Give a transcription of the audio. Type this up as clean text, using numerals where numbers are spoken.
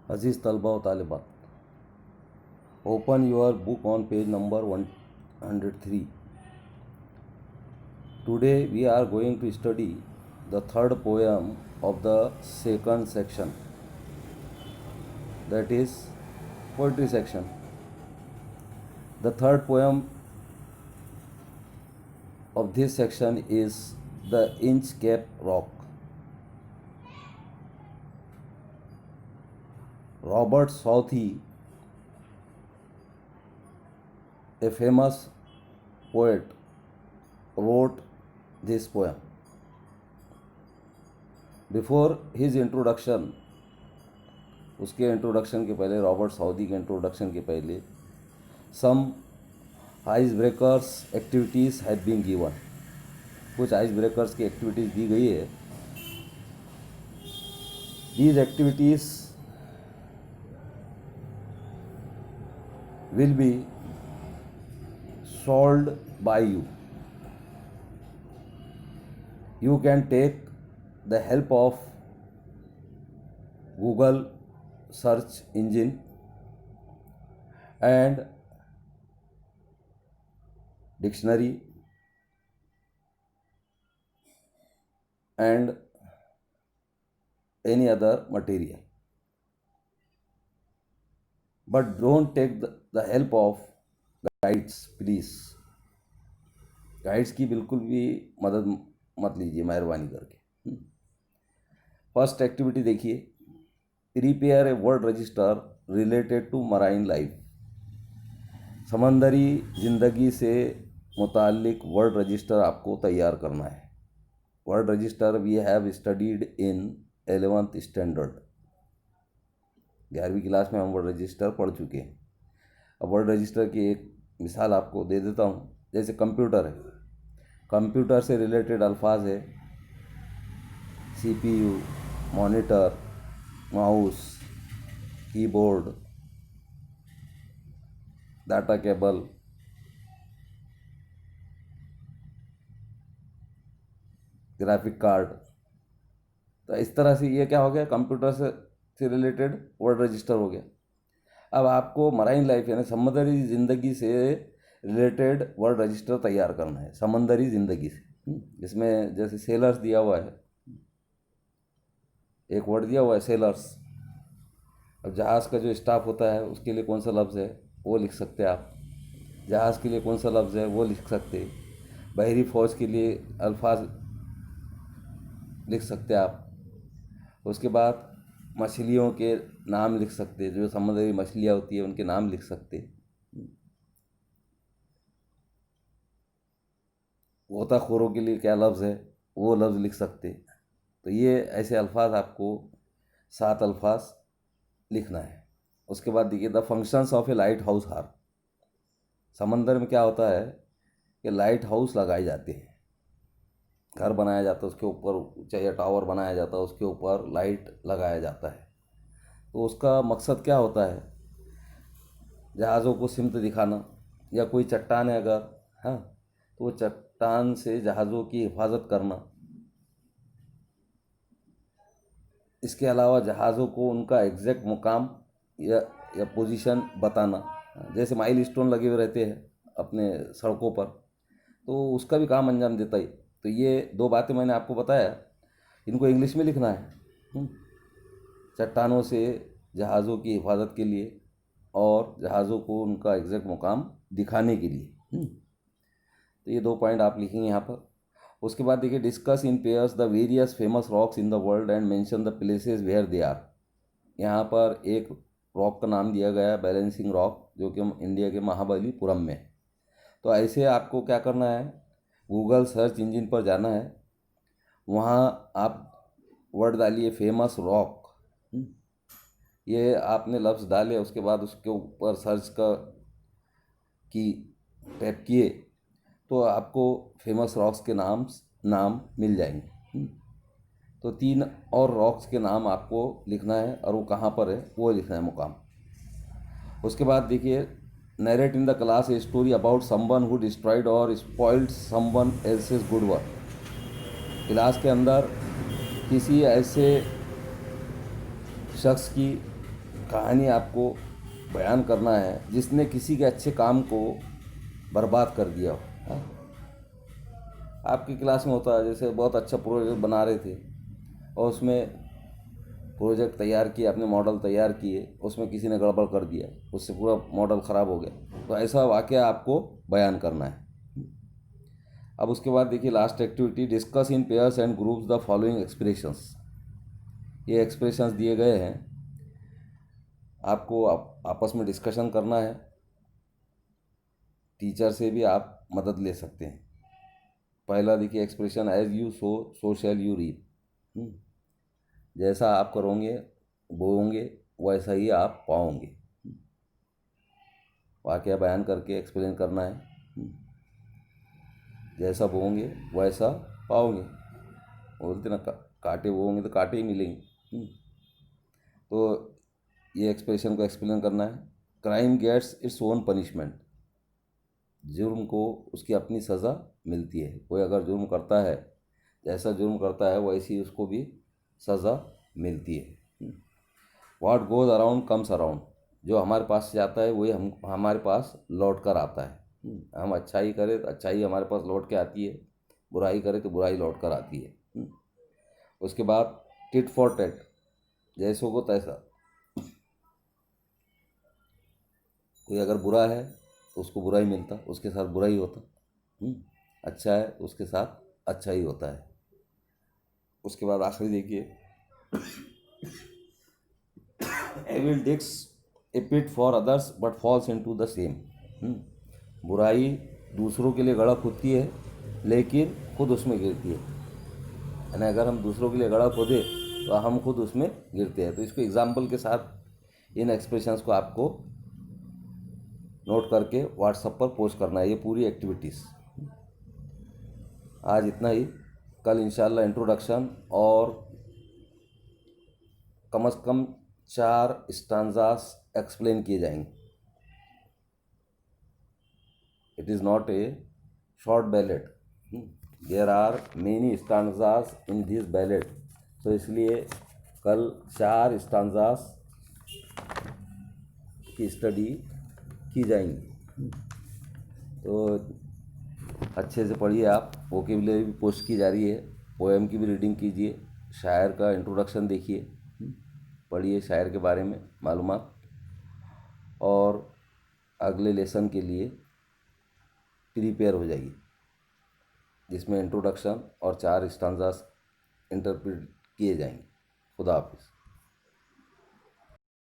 Aziz Talba or Taliban. Open your book on page number 103. Today we are going to study the third poem of the second section, that is poetry section. The third poem of this section is The Inchcape Rock. Robert Southey, a famous poet, wrote this poem. Before his introduction, उसके introduction के पहले, Robert Southey के introduction के पहले, some ice breakers activities have been given. कुछ ice breakers की activities दी गई है. These activities will be solved by you. You can take the help of Google search engine and dictionary and any other material. But don't take the help of guides, please. Guides की बिल्कुल भी मदद मत लीजिए मेहरबानी करके. First activity देखिए, prepare a word register related to marine life. समंदरी ज़िंदगी से मुताल्लिक वर्ड रजिस्टर आपको तैयार करना है. Word register we have studied in 11th standard. 11वीं क्लास में हम वर्ड रजिस्टर पढ़ चुके हैं. अब वर्ड रजिस्टर की एक मिसाल आपको दे देता हूँ. जैसे कंप्यूटर है, कंप्यूटर से रिलेटेड अल्फाज है CPU, monitor, mouse, keyboard, data cable, graphic card. तो इस तरह से ये क्या हो गया, कंप्यूटर से रिलेटेड वर्ड रजिस्टर हो गया. अब आपको मराइन लाइफ यानी समंदरी ज़िंदगी से रिलेटेड वर्ड रजिस्टर तैयार करना है. समंदरी ज़िंदगी से, इसमें जैसे सेलर्स दिया हुआ है, एक वर्ड दिया हुआ है सेलर्स. अब जहाज़ का जो स्टाफ होता है उसके लिए कौन सा लफ्ज़ है वो लिख सकते हैं आप. जहाज़ के लिए कौन सा लफ्ज़ है वो लिख सकते. बहरी फ़ौज के लिए अल्फाज लिख सकते आप. उसके बाद मछलियों के नाम लिख सकते, जो समुद्री मछलियाँ होती है उनके नाम लिख सकते. गोताखोरों के लिए क्या लफ्ज़ है वो लफ्ज़ लिख सकते. तो ये ऐसे अल्फाज आपको 7 अल्फाज लिखना है. उसके बाद देखिए, the functions of a lighthouse are. समंदर में क्या होता है कि लाइट हाउस लगाए जाते हैं. घर बनाया जाता है, उसके ऊपर चाहे टावर बनाया जाता है, उसके ऊपर लाइट लगाया जाता है. तो उसका मकसद क्या होता है, जहाज़ों को सिमत दिखाना, या कोई चट्टान है अगर, हाँ, तो वो चट्टान से जहाज़ों की हिफाजत करना. इसके अलावा जहाज़ों को उनका एग्जैक्ट मुकाम या पोजीशन बताना. जैसे माइल स्टोन लगे हुए रहते हैं अपने सड़कों पर, तो उसका भी काम अंजाम देता ही. तो ये 2 बातें मैंने आपको बताया, इनको इंग्लिश में लिखना है. चट्टानों से जहाज़ों की हिफाजत के लिए और जहाज़ों को उनका एग्जैक्ट मुकाम दिखाने के लिए. तो ये 2 पॉइंट आप लिखेंगे यहाँ पर. उसके बाद देखिए, discuss in pairs the various famous rocks in the world and mention the places where they are. यहाँ पर एक रॉक का नाम दिया गया है बैलेंसिंग रॉक, जो कि इंडिया के महाबलीपुरम में. तो ऐसे आपको क्या करना है, गूगल सर्च इंजन पर जाना है, वहाँ आप वर्ड डालिए फेमस रॉक. ये आपने लफ्ज़ डाले, उसके बाद उसके ऊपर सर्च की टैप किए तो आपको फेमस रॉक्स के नाम मिल जाएंगे. तो 3 और रॉक्स के नाम आपको लिखना है और वो कहाँ पर है वो लिखना है, मुकाम. उसके बाद देखिए, narrate in the class a story about someone who destroyed और spoiled someone else's good work. Class के अंदर किसी ऐसे शख्स की कहानी आपको बयान करना है जिसने किसी के अच्छे काम को बर्बाद कर दिया हो। हाँ? आपकी क्लास में होता है, जैसे बहुत अच्छा प्रोजेक्ट बना रहे थे और उसमें प्रोजेक्ट तैयार किए, अपने मॉडल तैयार किए, उसमें किसी ने गड़बड़ कर दिया, उससे पूरा मॉडल ख़राब हो गया। तो ऐसा वाक़या आपको बयान करना है। अब उसके बाद देखिए last activity, discuss in pairs and groups the following expressions. ये एक्सप्रेशंस दिए गए हैं, आपको आपस में डिस्कशन करना है। टीचर से भी आप मदद ले सकते हैं। पहला देखिए expression, as you sow so shall you reap. जैसा आप करोगे बोओगे वैसा ही आप पाओगे। वाकया बयान करके एक्सप्लेन करना है। जैसा बोओगे वैसा पाओगे। बोलते ना कांटे बोओगे तो कांटे ही मिलेंगे। तो ये एक्सप्रेशन को एक्सप्लेन करना है। Crime gets its own punishment. जुर्म को उसकी अपनी सज़ा मिलती है। कोई अगर जुर्म करता है, जैसा जुर्म करता है वैसी ही उसको भी सज़ा मिलती है। What goes around comes around. जो हमारे पास से आता है वही हमारे पास लौट कर आता है। हम अच्छाई करें तो अच्छाई हमारे पास लौट के आती है, बुराई करें तो बुराई लौट कर आती है। उसके बाद टिट फॉर टेट, जैसों को तैसा। कोई अगर बुरा है तो उसको बुरा ही मिलता, उसके साथ बुरा ही होता। अच्छा है तो उसके साथ अच्छा ही होता है। उसके बाद आखिरी देखिए, evil digs a pit for others but falls into the same. बुराई दूसरों के लिए गड़ा खोदती है लेकिन खुद उसमें गिरती है। यानी अगर हम दूसरों के लिए गड़ा खोदे तो हम खुद उसमें गिरते हैं। तो इसको एग्जाम्पल के साथ इन एक्सप्रेशंस को आपको नोट करके व्हाट्सएप पर पोस्ट करना है। ये पूरी एक्टिविटीज़ आज इतना ही। कल इंशाल्लाह इंट्रोडक्शन और कम से कम 4 स्टांजास एक्सप्लेन किए जाएंगे। It is not a short ballad, there are many stanzas in this ballad. तो इसलिए कल 4 स्टांजास की स्टडी की जाएंगी। तो अच्छे से पढ़िए आप। वोकेबुलरी भी पोस्ट की जा रही है, पोएम की भी रीडिंग कीजिए, शायर का इंट्रोडक्शन देखिए, पढ़िए शायर के बारे में मालूमात, और अगले लेसन के लिए प्रिपेयर हो जाइए जिसमें इंट्रोडक्शन और 4 स्टांजास इंटरप्रेट किए जाएंगे। खुदा हाफिज़।